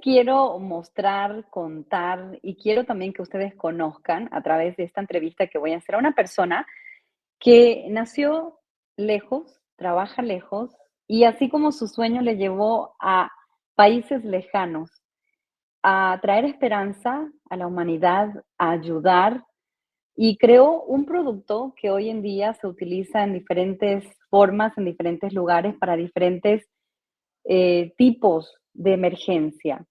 quiero mostrar, contar y quiero también que ustedes conozcan a través de esta entrevista que voy a hacer a una persona que nació lejos, trabaja lejos y así como su sueño le llevó a países lejanos, a traer esperanza a la humanidad, a ayudar y creó un producto que hoy en día se utiliza en diferentes formas, en diferentes lugares, para diferentes tipos de emergencia.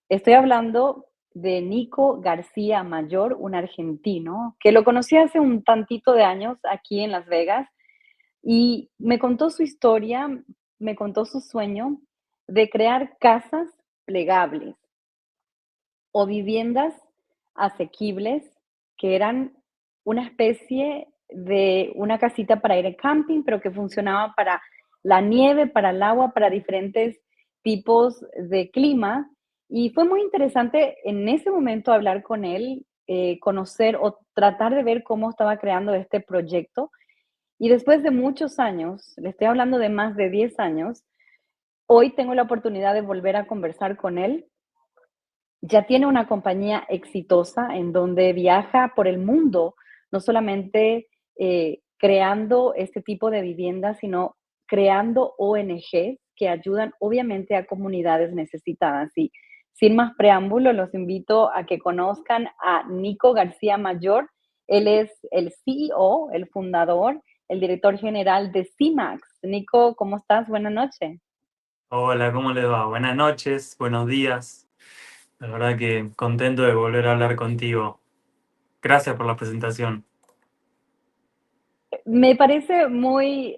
Estoy hablando de Nico García Mayor, un argentino, que lo conocí hace un tantito de años aquí en Las Vegas y me contó su historia, me contó su sueño de crear casas plegables o viviendas asequibles que eran una especie de una casita para ir de camping, pero que funcionaba para la nieve, para el agua, para diferentes tipos de clima. Y fue muy interesante en ese momento hablar con él, conocer o tratar de ver cómo estaba creando este proyecto. Y después de muchos años, le estoy hablando de más de 10 años, hoy tengo la oportunidad de volver a conversar con él. Ya tiene una compañía exitosa en donde viaja por el mundo, no solamente creando este tipo de viviendas, sino creando ONG que ayudan obviamente a comunidades necesitadas. Y sin más preámbulo, los invito a que conozcan a Nico García Mayor. Él es el CEO, el fundador, el director general de CIMAX. Nico, ¿cómo estás? Buenas noches. Hola, ¿cómo les va? Buenas noches, buenos días. La verdad que contento de volver a hablar contigo. Gracias por la presentación. Me parece muy,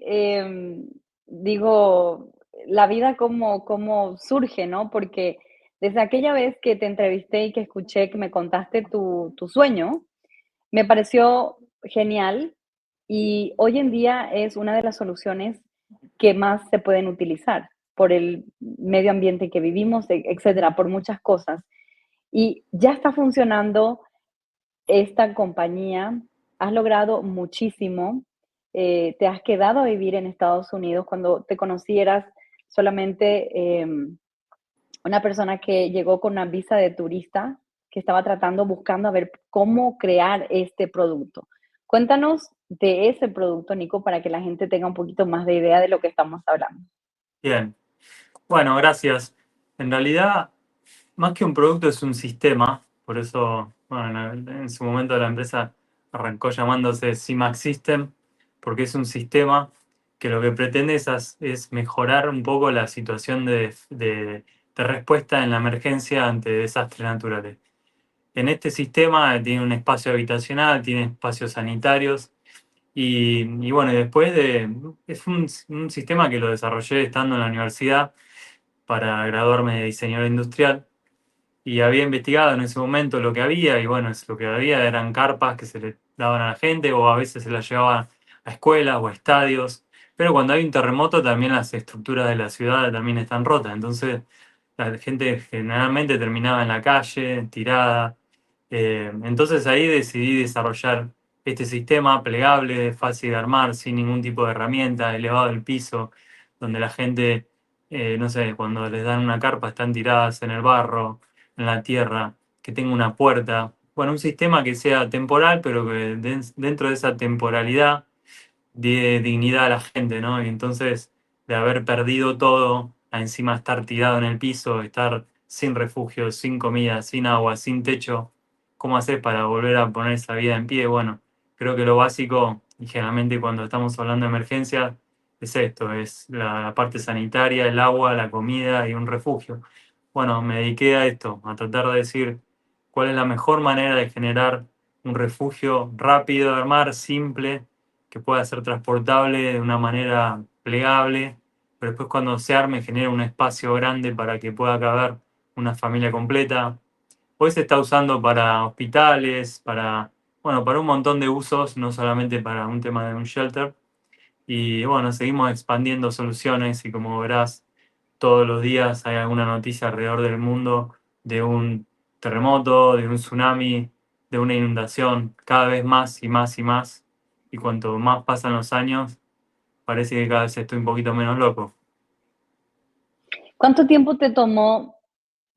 digo, la vida como surge, ¿no? Porque desde aquella vez que te entrevisté y que escuché que me contaste tu sueño, me pareció genial y hoy en día es una de las soluciones que más se pueden utilizar por el medio ambiente que vivimos, etcétera, por muchas cosas. Y ya está funcionando esta compañía, has logrado muchísimo, te has quedado a vivir en Estados Unidos. Cuando te conocí eras solamente una persona que llegó con una visa de turista, que estaba tratando, buscando a ver cómo crear este producto. Cuéntanos de ese producto, Nico, para que la gente tenga un poquito más de idea de lo que estamos hablando. Bien, bueno, gracias. En realidad, más que un producto es un sistema, por eso, bueno, en su momento la empresa arrancó llamándose CIMAX System, porque es un sistema que lo que pretende es mejorar un poco la situación de respuesta en la emergencia ante desastres naturales. En este sistema tiene un espacio habitacional, tiene espacios sanitarios y bueno, es un sistema que lo desarrollé estando en la universidad para graduarme de diseñador industrial y había investigado en ese momento lo que había y bueno, lo que había eran carpas que se le daban a la gente o a veces se las llevaban a escuelas o a estadios, pero cuando hay un terremoto también las estructuras de la ciudad también están rotas, entonces la gente generalmente terminaba en la calle, tirada. Entonces ahí decidí desarrollar este sistema plegable, fácil de armar, sin ningún tipo de herramienta, elevado del piso, donde la gente, no sé, cuando les dan una carpa están tiradas en el barro, en la tierra, que tenga una puerta. Bueno, un sistema que sea temporal, pero que dentro de esa temporalidad dé dignidad a la gente, ¿no? Y entonces, de haber perdido todo, a encima estar tirado en el piso, estar sin refugio, sin comida, sin agua, sin techo, ¿cómo haces para volver a poner esa vida en pie? Bueno, creo que lo básico, y generalmente cuando estamos hablando de emergencia, es esto, es la parte sanitaria, el agua, la comida y un refugio. Bueno, me dediqué a esto, a tratar de decir cuál es la mejor manera de generar un refugio rápido de armar, simple, que pueda ser transportable de una manera plegable, pero después cuando se arme genera un espacio grande para que pueda caber una familia completa. Hoy se está usando para hospitales, bueno, para un montón de usos, no solamente para un tema de un shelter. Y bueno, seguimos expandiendo soluciones y como verás, todos los días hay alguna noticia alrededor del mundo de un terremoto, de un tsunami, de una inundación, cada vez más y más y más. Y cuanto más pasan los años, parece que cada vez estoy un poquito menos loco. ¿Cuánto tiempo te tomó?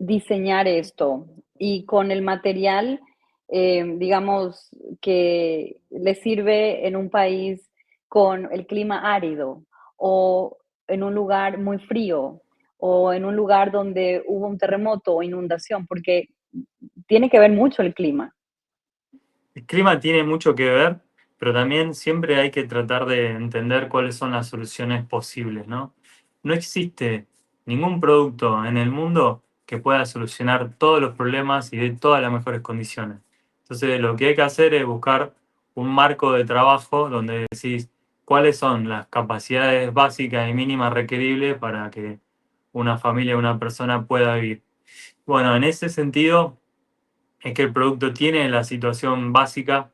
diseñar esto y con el material, digamos, que le sirve en un país con el clima árido o en un lugar muy frío o en un lugar donde hubo un terremoto o inundación, porque tiene que ver mucho el clima. El clima tiene mucho que ver, pero también siempre hay que tratar de entender cuáles son las soluciones posibles, ¿no? No existe ningún producto en el mundo que pueda solucionar todos los problemas y de todas las mejores condiciones. Entonces, lo que hay que hacer es buscar un marco de trabajo donde decís cuáles son las capacidades básicas y mínimas requeribles para que una familia, una persona pueda vivir. Bueno, en ese sentido es que el producto tiene la situación básica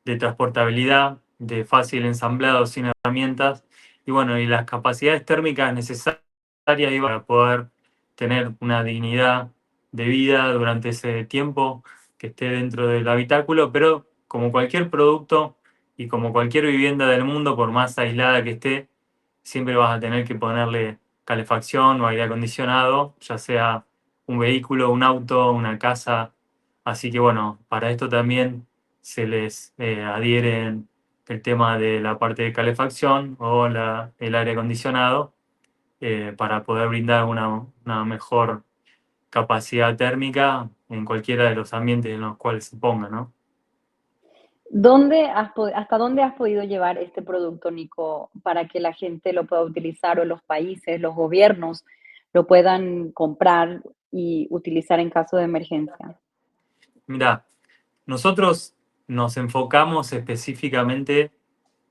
de transportabilidad, de fácil ensamblado sin herramientas y bueno, y las capacidades térmicas necesarias para poder tener una dignidad de vida durante ese tiempo que esté dentro del habitáculo, pero como cualquier producto y como cualquier vivienda del mundo, por más aislada que esté, siempre vas a tener que ponerle calefacción o aire acondicionado, ya sea un vehículo, un auto, una casa. Así que bueno, para esto también se les adhieren el tema de la parte de calefacción o el aire acondicionado para poder brindar una mejor capacidad térmica en cualquiera de los ambientes en los cuales se ponga, ¿no? ¿Hasta dónde has podido llevar este producto, Nico, para que la gente lo pueda utilizar o los países, los gobiernos lo puedan comprar y utilizar en caso de emergencia? Mira, nosotros nos enfocamos específicamente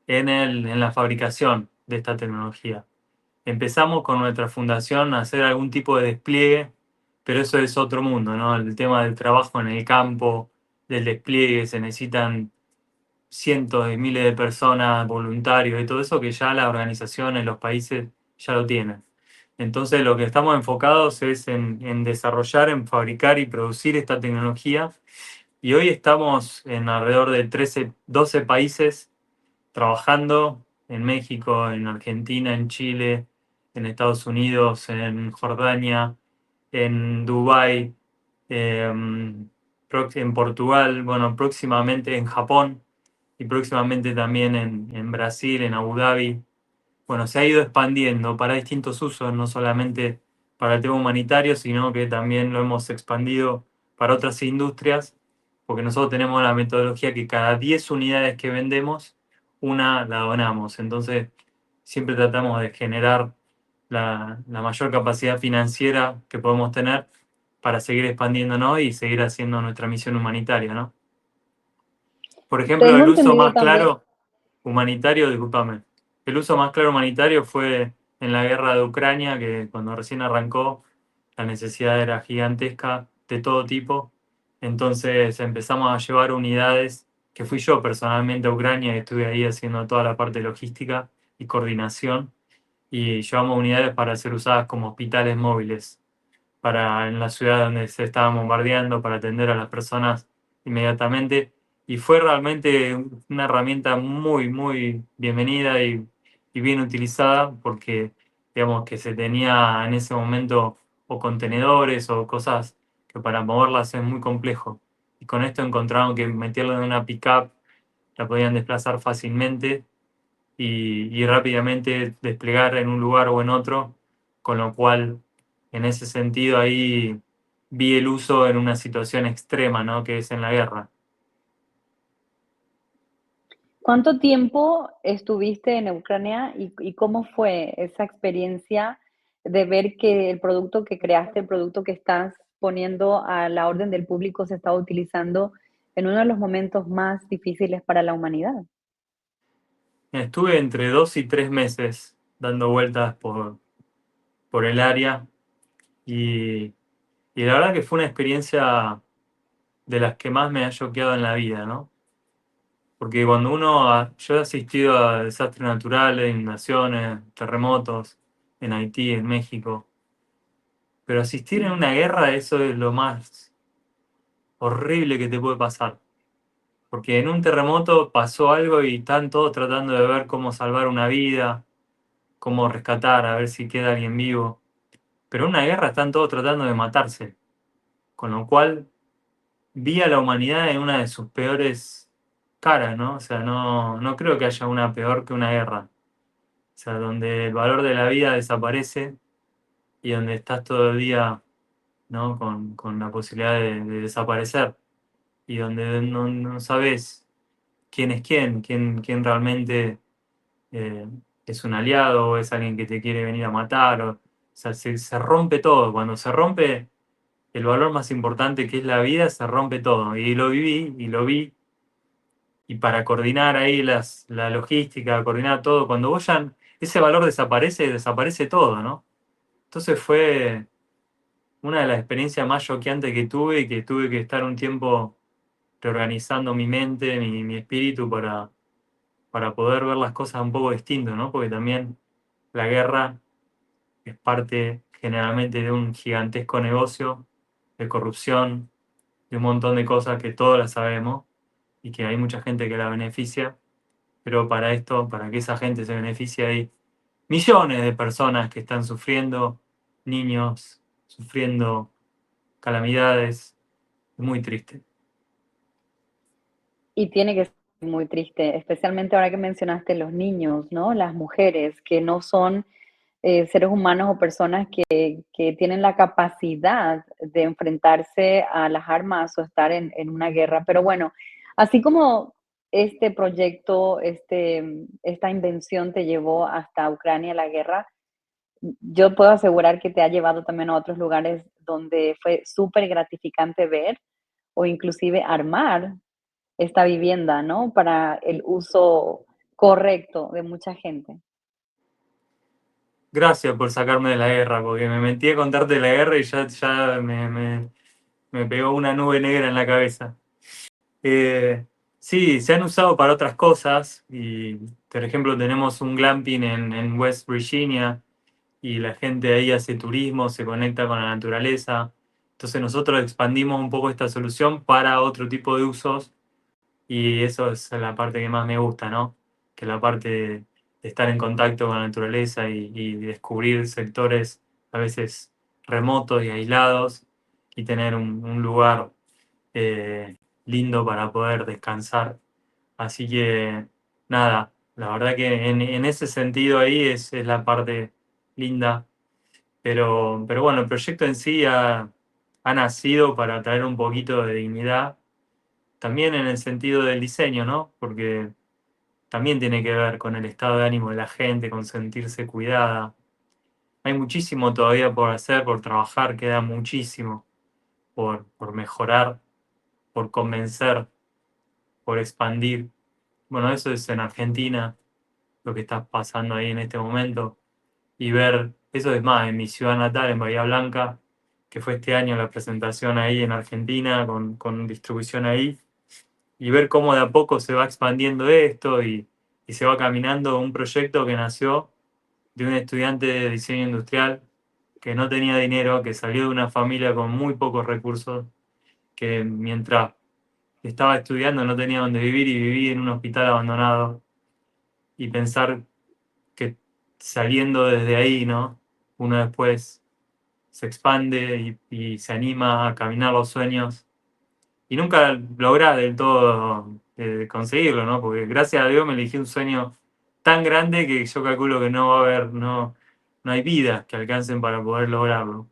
en la fabricación de esta tecnología. Empezamos con nuestra fundación a hacer algún tipo de despliegue, pero eso es otro mundo, ¿no? El tema del trabajo en el campo, del despliegue, se necesitan cientos de miles de personas, voluntarios y todo eso que ya las organizaciones, los países ya lo tienen. Entonces lo que estamos enfocados es en desarrollar, en fabricar y producir esta tecnología y hoy estamos en alrededor de 13, 12 países trabajando en México, en Argentina, en Chile, en Estados Unidos, en Jordania, en Dubái, en Portugal, bueno, próximamente en Japón y próximamente también en Brasil, en Abu Dhabi. Bueno, se ha ido expandiendo para distintos usos, no solamente para el tema humanitario, sino que también lo hemos expandido para otras industrias, porque nosotros tenemos la metodología que cada 10 unidades que vendemos, una la donamos. Entonces, siempre tratamos de generar la mayor capacidad financiera que podemos tener para seguir expandiéndonos y seguir haciendo nuestra misión humanitaria, ¿no? Por ejemplo, Tengo el uso entendido más también, claro humanitario, discúlpame. El uso más claro humanitario fue en la guerra de Ucrania, que cuando recién arrancó, la necesidad era gigantesca de todo tipo. Entonces empezamos a llevar unidades, que fui yo personalmente a Ucrania y estuve ahí haciendo toda la parte logística y coordinación. Y llevamos unidades para ser usadas como hospitales móviles para en la ciudad donde se estaba bombardeando, para atender a las personas inmediatamente. Y fue realmente una herramienta muy, muy bienvenida y bien utilizada porque, digamos, que se tenía en ese momento o contenedores o cosas que para moverlas es muy complejo. Y con esto encontraron que meterlo en una pickup la podían desplazar fácilmente y rápidamente desplegar en un lugar o en otro, con lo cual en ese sentido ahí vi el uso en una situación extrema, ¿no? Que es en la guerra. ¿cuánto tiempo estuviste en Ucrania y cómo fue esa experiencia de ver que el producto que creaste, el producto que estás poniendo a la orden del público se está utilizando en uno de los momentos más difíciles para la humanidad? Estuve entre 2 y 3 meses dando vueltas por el área y, y la verdad que fue una experiencia de las que más me ha choqueado en la vida, ¿no? Porque cuando yo he asistido a desastres naturales, inundaciones, terremotos en Haití, en México, pero asistir en Ujú. una guerra, eso es lo más horrible que te puede pasar. Porque en un terremoto pasó algo y están todos tratando de ver cómo salvar una vida, cómo rescatar, a ver si queda alguien vivo. Pero en una guerra están todos tratando de matarse. con lo cual vi a la humanidad en una de sus peores caras, ¿no? O sea, no creo que haya una peor que una guerra. O sea, donde el valor de la vida desaparece y donde estás todo el día, ¿no? Con la posibilidad de desaparecer y donde no sabes quién es quién realmente eh, es un aliado o es alguien que te quiere venir a matar. O sea, se rompe todo. Cuando se rompe el valor más importante que es la vida, se rompe todo. Y lo viví y lo vi. Y para coordinar ahí la logística, coordinar todo, cuando vos ya ese valor desaparece, desaparece todo, ¿no? Entonces fue una de las experiencias más choqueantes que tuve y que tuve que estar un tiempo reorganizando mi mente, mi espíritu para poder ver las cosas un poco distinto, ¿no? Porque también la guerra es parte generalmente de un gigantesco negocio de corrupción, de un montón de cosas que todos las sabemos y que hay mucha gente que la beneficia, pero para esto, para que esa gente se beneficie, hay millones de personas que están sufriendo, niños sufriendo calamidades, es muy triste. Y tiene que ser muy triste, especialmente ahora que mencionaste los niños, ¿no? Las mujeres que no son seres humanos o personas que tienen la capacidad de enfrentarse a las armas o estar en una guerra. Pero bueno, así como este proyecto, esta invención te llevó hasta Ucrania, la guerra, yo puedo asegurar que te ha llevado también a otros lugares donde fue súper gratificante ver o inclusive armar esta vivienda, ¿no? Para el uso correcto de mucha gente. Gracias por sacarme de la guerra, porque me mentí a contarte de la guerra y ya me pegó una nube negra en la cabeza. Eh, sí, se han usado para otras cosas y, por ejemplo, tenemos un glamping en West Virginia y la gente ahí hace turismo, se conecta con la naturaleza. Entonces nosotros expandimos un poco esta solución para otro tipo de usos y eso es la parte que más me gusta, ¿no? Que la parte de estar en contacto con la naturaleza y descubrir sectores a veces remotos y aislados y tener un lugar lindo para poder descansar. Así que nada, la verdad que en ese sentido ahí es la parte linda. Pero bueno, el proyecto en sí ha nacido para traer un poquito de dignidad, también en el sentido del diseño, ¿no? Porque también tiene que ver con el estado de ánimo de la gente, con sentirse cuidada. Hay muchísimo todavía por hacer, por trabajar, queda muchísimo por mejorar, por convencer, por expandir. Bueno, eso es en Argentina, lo que está pasando ahí en este momento. Y ver, eso es más, en mi ciudad natal, en Bahía Blanca, que fue este año la presentación ahí en Argentina, con distribución ahí, y ver cómo de a poco se va expandiendo esto y se va caminando un proyecto que nació de un estudiante de diseño industrial que no tenía dinero, que salió de una familia con muy pocos recursos, que mientras estaba estudiando no tenía dónde vivir y vivía en un hospital abandonado. Y pensar que saliendo desde ahí, ¿no? Uno después se expande y se anima a caminar los sueños y nunca logra del todo conseguirlo, ¿no? Porque gracias a Dios me elegí un sueño tan grande que yo calculo que no va a haber, no hay vidas que alcancen para poder lograrlo.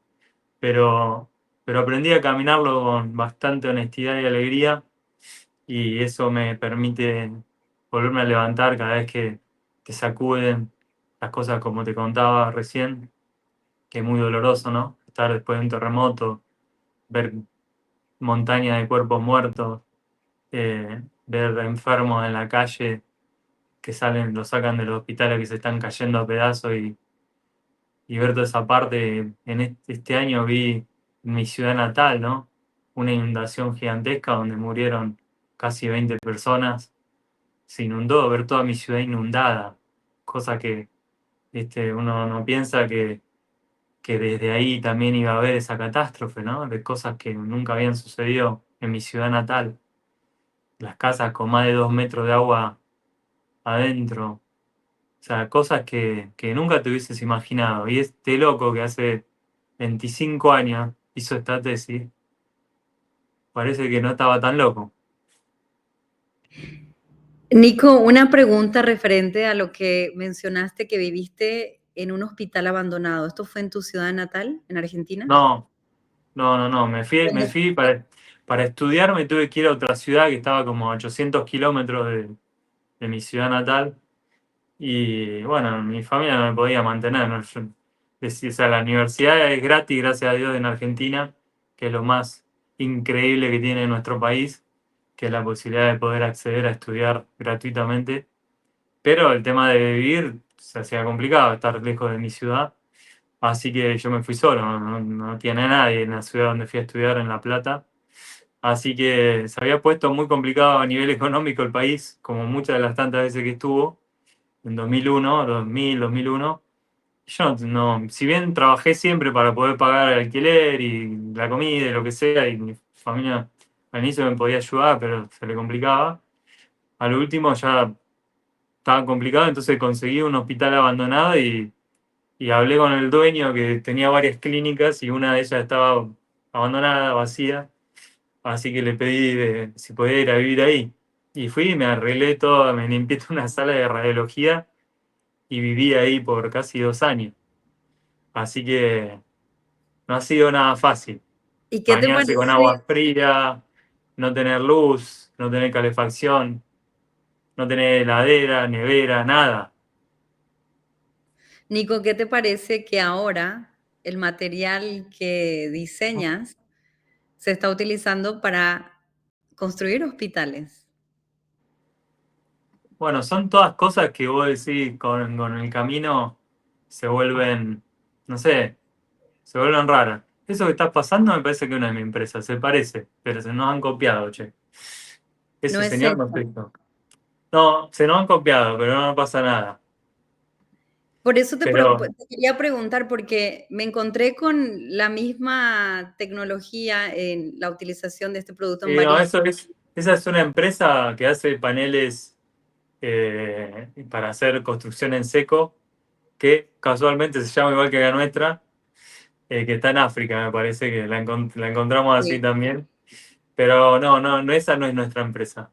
Pero, pero aprendí a caminarlo con bastante honestidad y alegría y eso me permite volverme a levantar cada vez que te sacuden las cosas como te contaba recién, que es muy doloroso, ¿no? Estar después de un terremoto, ver montañas de cuerpos muertos, ver enfermos en la calle que salen, los sacan de los hospitales que se están cayendo a pedazos y ver toda esa parte. En este año vi en mi ciudad natal, ¿no? Una inundación gigantesca donde murieron casi 20 personas. Se inundó, ver toda mi ciudad inundada, cosa que uno no piensa que desde ahí también iba a haber esa catástrofe, ¿no? De cosas que nunca habían sucedido en mi ciudad natal. Las casas con más de 2 metros de agua adentro. O sea, cosas que nunca te hubieses imaginado. Y este loco que hace 25 años hizo esta tesis, parece que no estaba tan loco. Nico, una pregunta referente a lo que mencionaste que viviste en un hospital abandonado. ¿Esto fue en tu ciudad natal, en Argentina? No, no, me ¿Dónde? fui para estudiar, me tuve que ir a otra ciudad que estaba como a 800 kilómetros de mi ciudad natal. Y bueno, mi familia no me podía mantener, ¿no? O sea, la universidad es gratis, gracias a Dios, en Argentina, que es lo más increíble que tiene nuestro país, que es la posibilidad de poder acceder a estudiar gratuitamente. Pero el tema de vivir se hacía complicado, estar lejos de mi ciudad. Así que yo me fui solo, no tiene nadie en la ciudad donde fui a estudiar en La Plata. Así que se había puesto muy complicado a nivel económico el país, como muchas de las tantas veces que estuvo en 2001, 2000, 2001. Yo si bien trabajé siempre para poder pagar el alquiler y la comida y lo que sea, y mi familia al inicio me podía ayudar, pero se le complicaba. A lo último ya estaba complicado, entonces conseguí un hospital abandonado y hablé con el dueño que tenía varias clínicas y una de ellas estaba abandonada, vacía, así que le pedí si podía ir a vivir ahí. Y fui, me arreglé todo, me limpié toda una sala de radiología y viví ahí por casi 2 años. Así que no ha sido nada fácil. ¿Y qué te Bañarse con parece, agua fría, no tener luz, no tener calefacción, no tener heladera, nevera, nada. Nico, qué te parece que ahora el material que diseñas se está utilizando para construir hospitales? Bueno, son todas cosas que vos decís con el camino se vuelven, no sé, se vuelven raras. Eso que está pasando me parece que es una de mis empresas, se parece, pero se nos han copiado, che. No Ese es señor no esta. explico. No, se nos han copiado, pero no pasa nada. Por eso Pero te quería preguntar, porque me encontré con la misma tecnología en la utilización de este producto en sí, no, varias. esa es una empresa que hace paneles para hacer construcción en seco, que casualmente se llama igual que la nuestra, que está en África, me parece que la encontramos así Sí. también. Pero no, esa no es nuestra empresa.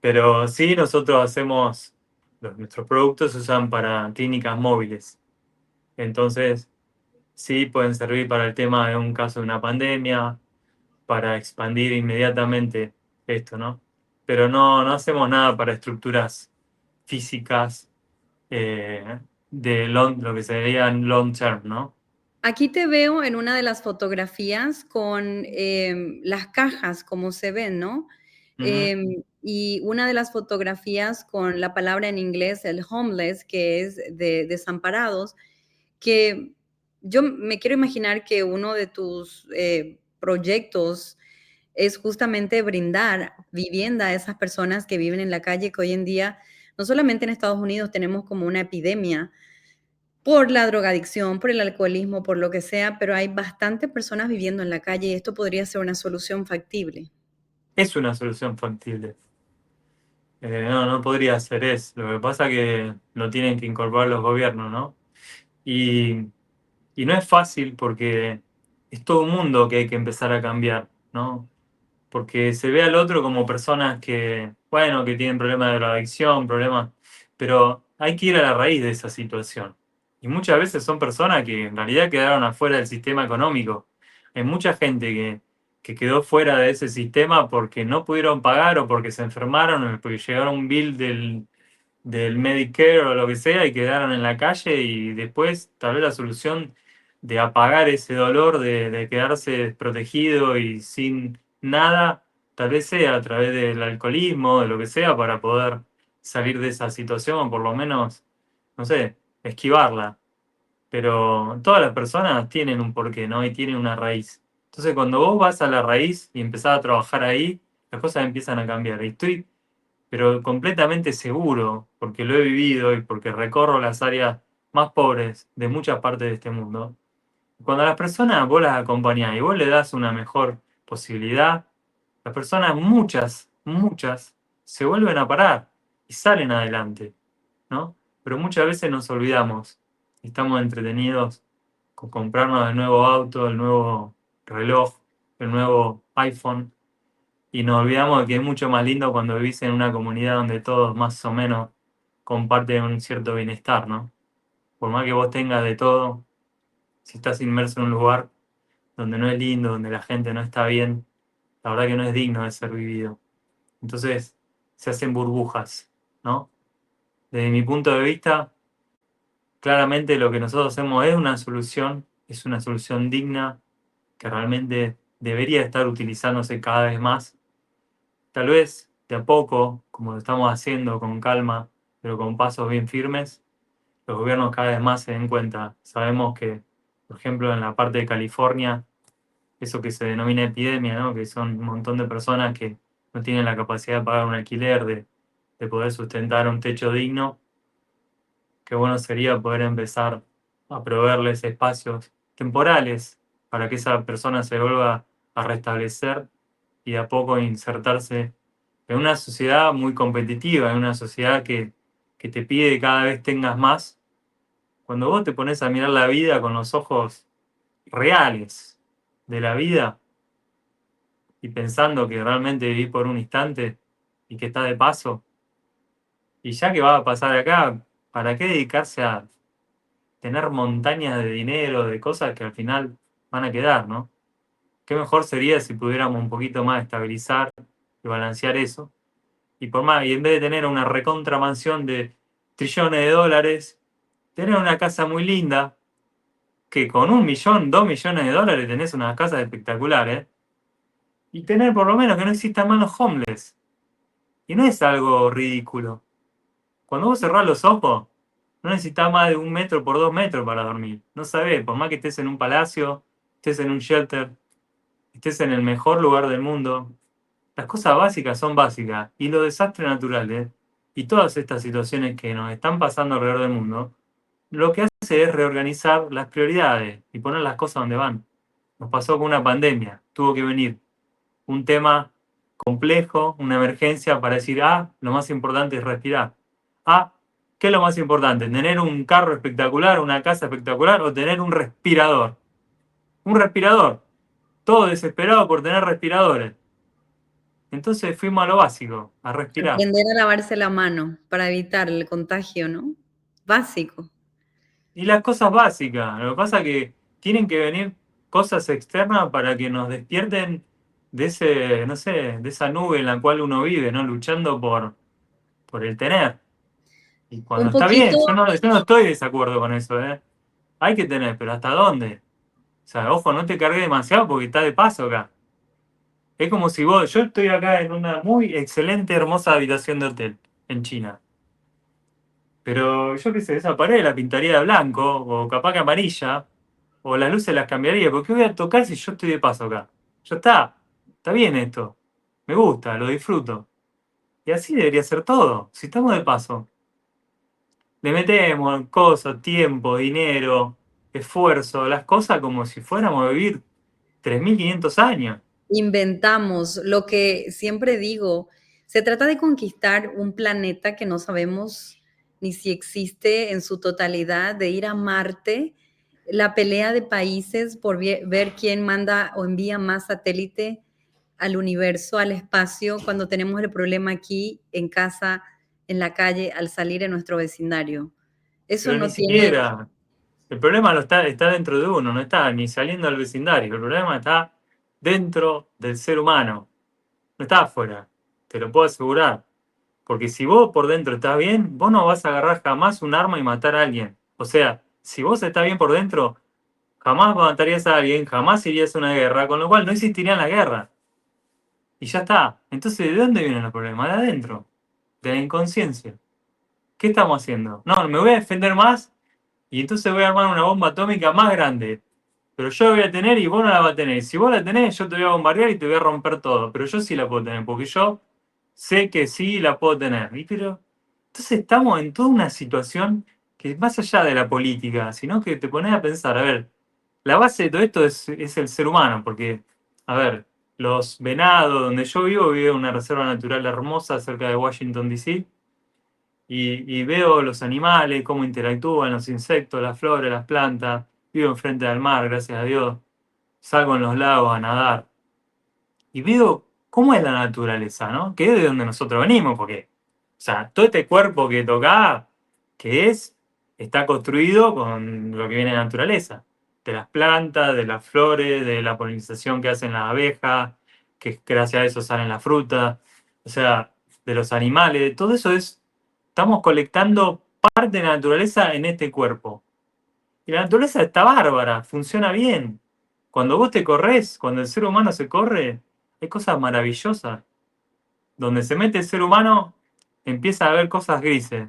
Pero sí, nosotros hacemos, nuestros productos se usan para clínicas móviles. Entonces, sí pueden servir para el tema de un caso de una pandemia, para expandir inmediatamente esto, ¿no? Pero no hacemos nada para estructuras físicas lo que serían long term, ¿no? Aquí te veo en una de las fotografías con las cajas, como se ven, ¿no? Ujú. Y una de las fotografías con la palabra en inglés, el homeless, que es de desamparados, que yo me quiero imaginar que uno de tus proyectos es justamente brindar vivienda a esas personas que viven en la calle, que hoy en día, no solamente en Estados Unidos tenemos como una epidemia por la drogadicción, por el alcoholismo, por lo que sea, pero hay bastantes personas viviendo en la calle y esto podría ser una solución factible. Es una solución factible. No podría ser eso. Lo que pasa es que lo tienen que incorporar los gobiernos, ¿no? Y, y no es fácil porque es todo un mundo que hay que empezar a cambiar, ¿no? Porque se ve al otro como personas que, bueno, que tienen problemas de drogadicción, problemas, pero hay que ir a la raíz de esa situación. Y muchas veces son personas que en realidad quedaron afuera del sistema económico. Hay mucha gente que quedó fuera de ese sistema porque no pudieron pagar o porque se enfermaron o porque llegaron un bill del Medicare o lo que sea y quedaron en la calle y después tal vez la solución de apagar ese dolor de quedarse desprotegido y sin nada, tal vez sea a través del alcoholismo, de lo que sea, para poder salir de esa situación o por lo menos, no sé, esquivarla. Pero todas las personas tienen un porqué, ¿no? Y tienen una raíz. Entonces cuando vos vas a la raíz y empezás a trabajar ahí, las cosas empiezan a cambiar. Y estoy pero completamente seguro, porque lo he vivido y porque recorro las áreas más pobres de muchas partes de este mundo. Cuando a las personas vos las acompañás y vos le das una mejor posibilidad, las personas, muchas, se vuelven a parar y salen adelante, ¿no? Pero muchas veces nos olvidamos y estamos entretenidos con comprarnos el nuevo auto, el nuevo reloj, el nuevo iPhone, y nos olvidamos de que es mucho más lindo cuando vivís en una comunidad donde todos más o menos comparten un cierto bienestar, ¿no? Por más que vos tengas de todo, si estás inmerso en un lugar donde no es lindo, donde la gente no está bien, la verdad que no es digno de ser vivido. Entonces se hacen burbujas, ¿no? Desde mi punto de vista, claramente lo que nosotros hacemos es una solución digna que realmente debería estar utilizándose cada vez más. Tal vez de a poco, como lo estamos haciendo con calma, pero con pasos bien firmes, los gobiernos cada vez más se den cuenta. Sabemos que, por ejemplo, en la parte de California, eso que se denomina epidemia, ¿no? Que son un montón de personas que no tienen la capacidad de pagar un alquiler, de poder sustentar un techo digno, qué bueno sería poder empezar a proveerles espacios temporales para que esa persona se vuelva a restablecer y de a poco insertarse en una sociedad muy competitiva, en una sociedad que te pide que cada vez tengas más. Cuando vos te pones a mirar la vida con los ojos reales de la vida y pensando que realmente vivís por un instante y que está de paso, y ya que va a pasar acá, ¿para qué dedicarse a tener montañas de dinero, de cosas que al final van a quedar, ¿no? Qué mejor sería si pudiéramos un poquito más estabilizar y balancear eso. Y por más, y en vez de tener una recontra mansión de trillones de dólares, tener una casa muy linda, que con 1 millón, 2 millones de dólares tenés unas casas espectaculares, y tener por lo menos que no existan más los homeless. Y no es algo ridículo. Cuando vos cerrás los ojos, no necesitas más de 1 metro por 2 metros para dormir. No sabés, por más que estés en un palacio, estés en un shelter, estés en el mejor lugar del mundo, las cosas básicas son básicas. Y los desastres naturales y todas estas situaciones que nos están pasando alrededor del mundo, lo que hace es reorganizar las prioridades y poner las cosas donde van. Nos pasó con una pandemia, tuvo que venir un tema complejo, una emergencia para decir, lo más importante es respirar. ¿Qué es lo más importante? ¿Tener un carro espectacular, una casa espectacular o tener un respirador? Un respirador. Todo desesperado por tener respiradores. Entonces fuimos a lo básico, a respirar. Aprender a lavarse la mano para evitar el contagio, ¿no? Básico. Y las cosas básicas. Lo que pasa es que tienen que venir cosas externas para que nos despierten de ese, no sé, de esa nube en la cual uno vive, ¿no? Luchando por el tener. Y Un cuando está poquito, bien, yo no estoy de desacuerdo con eso, ¿eh? Hay que tener, pero ¿hasta dónde? O sea, ojo, no te cargues demasiado porque está de paso acá. Es como si yo estoy acá en una muy excelente, hermosa habitación de hotel en China. Pero yo qué sé, esa pared la pintaría de blanco, o capaz que amarilla, o las luces las cambiaría, porque voy a tocar si yo estoy de paso acá. Ya está bien esto. Me gusta, lo disfruto. Y así debería ser todo, si estamos de paso. Le metemos cosas, tiempo, dinero, esfuerzo, las cosas como si fuéramos a vivir 3.500 años. inventamos lo que siempre digo, se trata de conquistar un planeta que no sabemos ni si existe en su totalidad, de ir a Marte, la pelea de países por ver quién manda o envía más satélite al universo, al espacio, cuando tenemos el problema aquí en casa, en la calle, al salir en nuestro vecindario. Eso Pero ni no tiene siquiera. El problema está dentro de uno, no está ni saliendo al vecindario. El problema está dentro del ser humano, no está afuera. Te lo puedo asegurar. Porque si vos por dentro estás bien, vos no vas a agarrar jamás un arma y matar a alguien. O sea, si vos estás bien por dentro, jamás matarías a alguien, jamás irías a una guerra, con lo cual no existirían las guerras. Y ya está. Entonces, ¿de dónde vienen los problemas? De adentro, de la inconsciencia. ¿Qué estamos haciendo? No, me voy a defender más y entonces voy a armar una bomba atómica más grande. Pero yo la voy a tener y vos no la vas a tener. Si vos la tenés, yo te voy a bombardear y te voy a romper todo. Pero yo sí la puedo tener, porque yo sé que sí la puedo tener. Pero entonces estamos en toda una situación que es más allá de la política, sino que te pones a pensar, a ver, la base de todo esto es el ser humano, porque, a ver, los venados, donde yo vivo en una reserva natural hermosa cerca de Washington, D.C., y veo los animales, cómo interactúan los insectos, las flores, las plantas. Vivo enfrente del mar, gracias a Dios. Salgo en los lagos a nadar. Y veo ¿cómo es la naturaleza, no? Que es de donde nosotros venimos, porque, o sea, todo este cuerpo que tocás, que es, está construido con lo que viene de la naturaleza, de las plantas, de las flores, de la polinización que hacen las abejas, que gracias a eso salen las frutas, o sea, de los animales, todo eso es, estamos colectando parte de la naturaleza en este cuerpo. Y la naturaleza está bárbara, funciona bien. Cuando vos te corres, cuando el ser humano se corre, hay cosas maravillosas. Donde se mete el ser humano, empieza a haber cosas grises.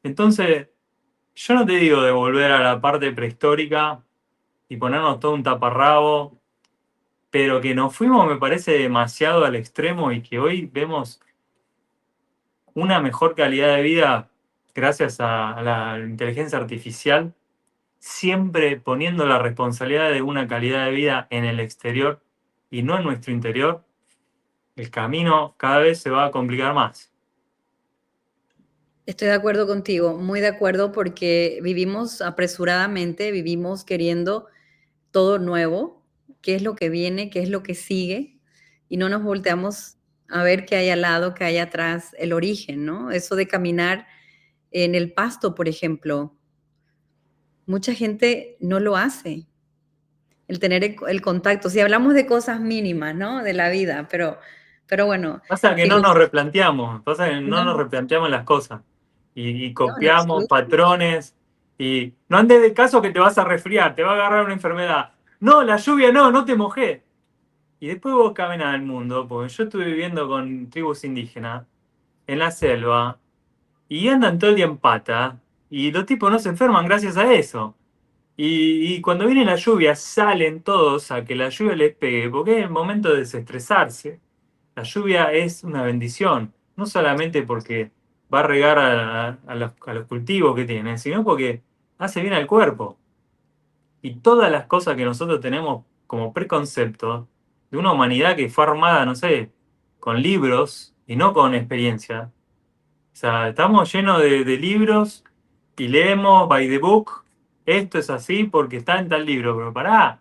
Entonces, yo no te digo de volver a la parte prehistórica y ponernos todo un taparrabo, pero que nos fuimos me parece demasiado al extremo y que hoy vemos una mejor calidad de vida gracias a la inteligencia artificial, siempre poniendo la responsabilidad de una calidad de vida en el exterior y no en nuestro interior, el camino cada vez se va a complicar más. Estoy de acuerdo contigo, muy de acuerdo, porque vivimos apresuradamente, vivimos queriendo todo nuevo, qué es lo que viene, qué es lo que sigue, y no nos volteamos a ver qué hay al lado, qué hay atrás, el origen, ¿no? Eso de caminar en el pasto, por ejemplo, mucha gente no lo hace, el tener el contacto. Si hablamos de cosas mínimas, ¿no? De la vida, pero bueno, Pasa que si no los... nos replanteamos, pasa que no nos No, replanteamos las cosas y no, en copiamos absoluto. patrones y no andes de caso que te vas a resfriar, te va a agarrar una enfermedad. No, la lluvia no, no te mojé. Y después vos caminas el mundo, porque yo estuve viviendo con tribus indígenas en la selva y andan todo el día en pata y los tipos no se enferman gracias a eso. Y cuando viene la lluvia salen todos a que la lluvia les pegue, porque es el momento de desestresarse. La lluvia es una bendición, no solamente porque va a regar a los cultivos que tienen, sino porque hace bien al cuerpo. Y todas las cosas que nosotros tenemos como preconceptos de una humanidad que fue armada, no sé, con libros y no con experiencia. O sea, estamos llenos de libros y leemos by the book, esto es así porque está en tal libro, pero pará,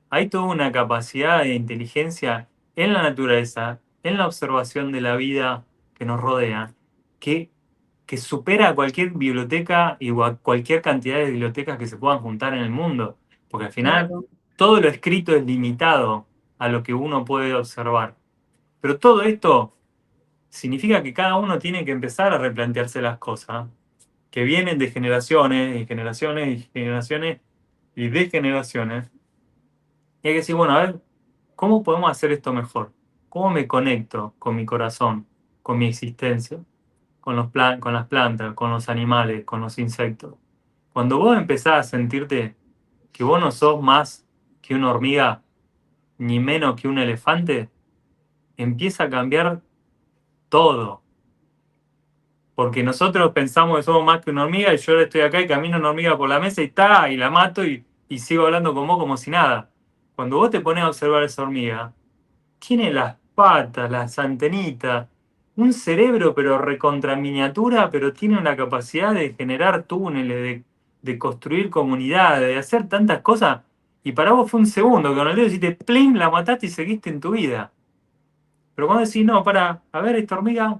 hay toda una capacidad de inteligencia en la naturaleza, en la observación de la vida que nos rodea, que, que supera a cualquier biblioteca y a cualquier cantidad de bibliotecas que se puedan juntar en el mundo, porque al final Claro. todo lo escrito es limitado a lo que uno puede observar. Pero todo esto significa que cada uno tiene que empezar a replantearse las cosas, que vienen de generaciones y generaciones y generaciones y de generaciones. Y hay que decir, bueno, a ver, ¿cómo podemos hacer esto mejor? ¿Cómo me conecto con mi corazón, con mi existencia, con las plantas, con los animales, con los insectos? Cuando vos empezás a sentirte que vos no sos más que una hormiga, ni menos que un elefante, empieza a cambiar todo. Porque nosotros pensamos que somos más que una hormiga y yo estoy acá y camino una hormiga por la mesa y está, y la mato y sigo hablando con vos como si nada. Cuando vos te pones a observar esa hormiga, tiene las patas, las antenitas, un cerebro pero recontra miniatura, pero tiene una capacidad de generar túneles, de construir comunidades, de hacer tantas cosas. Y para vos fue un segundo, que con el dedo hiciste plim, la mataste y seguiste en tu vida. Pero cuando decís, no, para, a ver, esta hormiga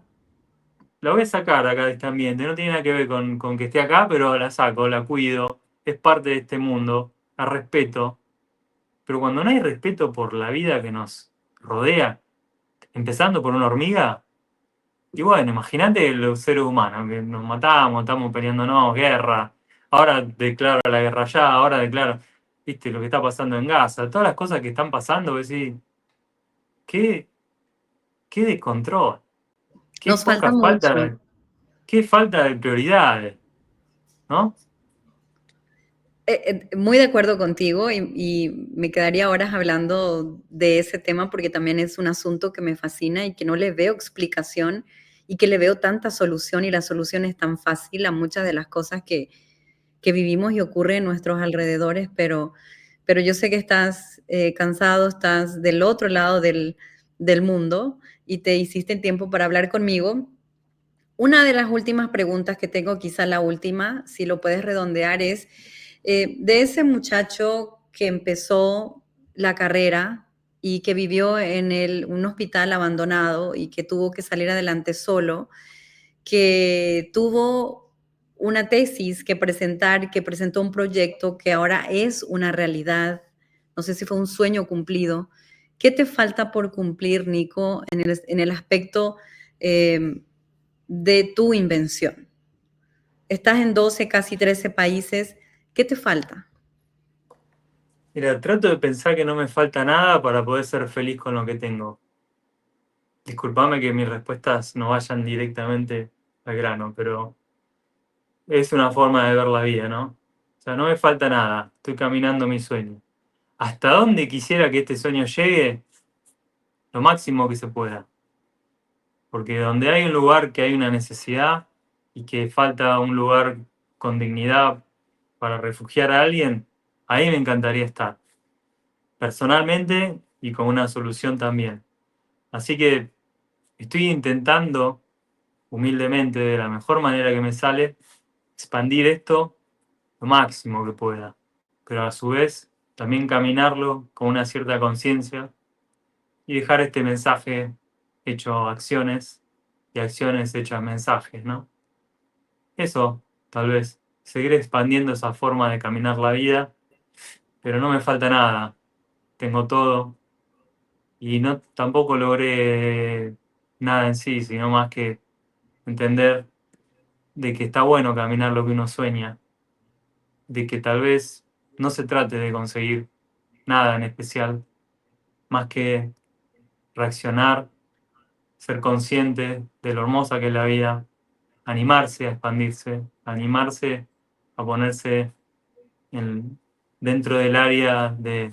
la voy a sacar acá de este ambiente, no tiene nada que ver con que esté acá, pero la saco, la cuido, es parte de este mundo, la respeto. Pero cuando no hay respeto por la vida que nos rodea, empezando por una hormiga, y bueno, imagínate los seres humanos, que nos matamos, estamos peleándonos, guerra, ahora declaro la guerra allá, ahora declaro, viste, lo que está pasando en Gaza, todas las cosas que están pasando, vos decís, qué, qué descontrol, qué Nos falta poca mucho. falta, qué falta de prioridades, ¿no? Muy de acuerdo contigo y me quedaría horas hablando de ese tema porque también es un asunto que me fascina y que no le veo explicación y que le veo tanta solución y la solución es tan fácil a muchas de las cosas que vivimos y ocurren en nuestros alrededores, pero yo sé que estás cansado, estás del otro lado del mundo y te hiciste el tiempo para hablar conmigo. Una de las últimas preguntas que tengo, quizá la última, si lo puedes redondear, es de ese muchacho que empezó la carrera, y que vivió en un hospital abandonado y que tuvo que salir adelante solo, que tuvo una tesis que presentar, que presentó un proyecto que ahora es una realidad. No sé si fue un sueño cumplido. ¿Qué te falta por cumplir, Nico, en el aspecto de tu invención? Estás en 12, casi 13 países. ¿Qué te falta? Mira, trato de pensar que no me falta nada para poder ser feliz con lo que tengo. Disculpame que mis respuestas no vayan directamente al grano, pero es una forma de ver la vida, ¿no? O sea, no me falta nada, estoy caminando mi sueño. ¿Hasta dónde quisiera que este sueño llegue? Lo máximo que se pueda. Porque donde hay un lugar que hay una necesidad y que falta un lugar con dignidad para refugiar a alguien, ahí me encantaría estar. Personalmente y con una solución también. Así que estoy intentando, humildemente, de la mejor manera que me sale, expandir esto lo máximo que pueda. Pero a su vez, también caminarlo con una cierta conciencia y dejar este mensaje hecho acciones y acciones hechas mensajes, ¿no? Eso, tal vez, seguir expandiendo esa forma de caminar la vida, pero no me falta nada, tengo todo y no tampoco logré nada en sí, sino más que entender de que está bueno caminar lo que uno sueña, de que tal vez no se trate de conseguir nada en especial, más que reaccionar, ser consciente de lo hermosa que es la vida, animarse a expandirse, animarse a ponerse en- dentro del área de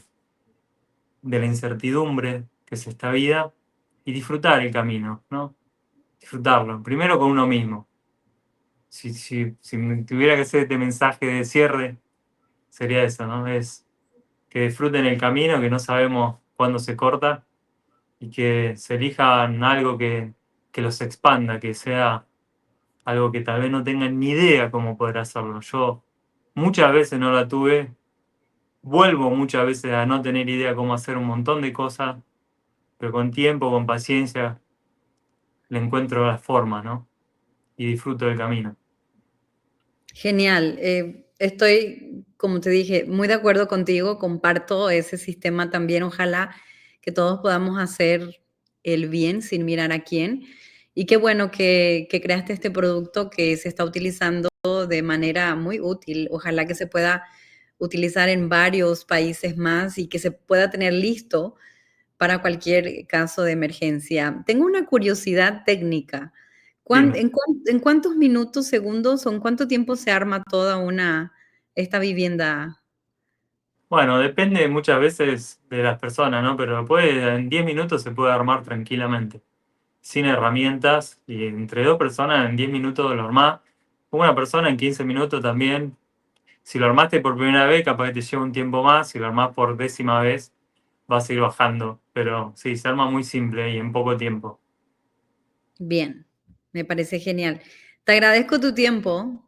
la incertidumbre que es esta vida y disfrutar el camino, ¿no? Disfrutarlo, primero con uno mismo. Si tuviera que hacer este mensaje de cierre, sería eso, ¿no? Es que disfruten el camino, que no sabemos cuándo se corta y que se elijan algo que los expanda, que sea algo que tal vez no tengan ni idea cómo poder hacerlo. Yo muchas veces no la tuve, vuelvo muchas veces a no tener idea cómo hacer un montón de cosas, pero con tiempo, con paciencia, le encuentro la forma, ¿no? Y disfruto del camino. Genial. Estoy, como te dije, muy de acuerdo contigo. Comparto ese sistema también. Ojalá que todos podamos hacer el bien sin mirar a quién. Y qué bueno que creaste este producto que se está utilizando de manera muy útil. Ojalá que se pueda utilizar en varios países más y que se pueda tener listo para cualquier caso de emergencia. Tengo una curiosidad técnica. Dime. ¿En cuántos minutos, segundos o en cuánto tiempo se arma toda esta vivienda? Bueno, depende muchas veces de las personas, ¿no? Pero en 10 minutos se puede armar tranquilamente, sin herramientas, y entre dos personas en 10 minutos lo armás. Una persona en 15 minutos también. Si lo armaste por primera vez, capaz que te lleva un tiempo más. Si lo armás por décima vez, vas a ir bajando. Pero sí, se arma muy simple y en poco tiempo. Bien, me parece genial. Te agradezco tu tiempo.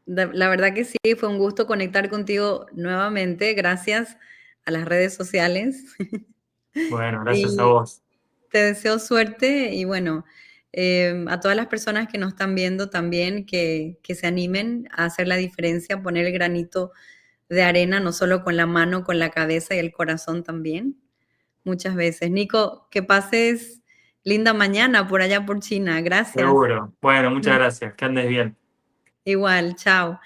La verdad que sí, fue un gusto conectar contigo nuevamente, gracias a las redes sociales. Bueno, gracias a Y vos. te deseo suerte y bueno, a todas las personas que nos están viendo también que se animen a hacer la diferencia, a poner el granito de arena, no solo con la mano, con la cabeza y el corazón también, muchas veces. Nico, que pases linda mañana por allá por China. Gracias. Seguro. Bueno, muchas gracias. Que andes bien. Igual, chao.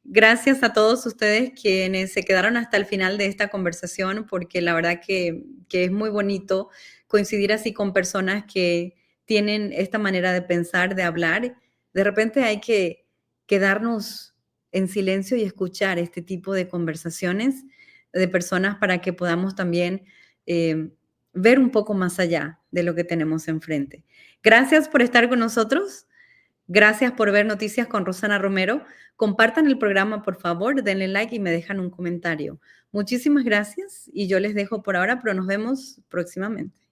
Gracias a todos ustedes quienes se quedaron hasta el final de esta conversación, porque la verdad que es muy bonito coincidir así con personas que tienen esta manera de pensar, de hablar. De repente hay que quedarnos en silencio y escuchar este tipo de conversaciones de personas para que podamos también eh, ver un poco más allá de lo que tenemos enfrente. Gracias por estar con nosotros. Gracias por ver Noticias con Rosana Romero. Compartan el programa, por favor, denle like y me dejan un comentario. Muchísimas gracias y yo les dejo por ahora, pero nos vemos próximamente.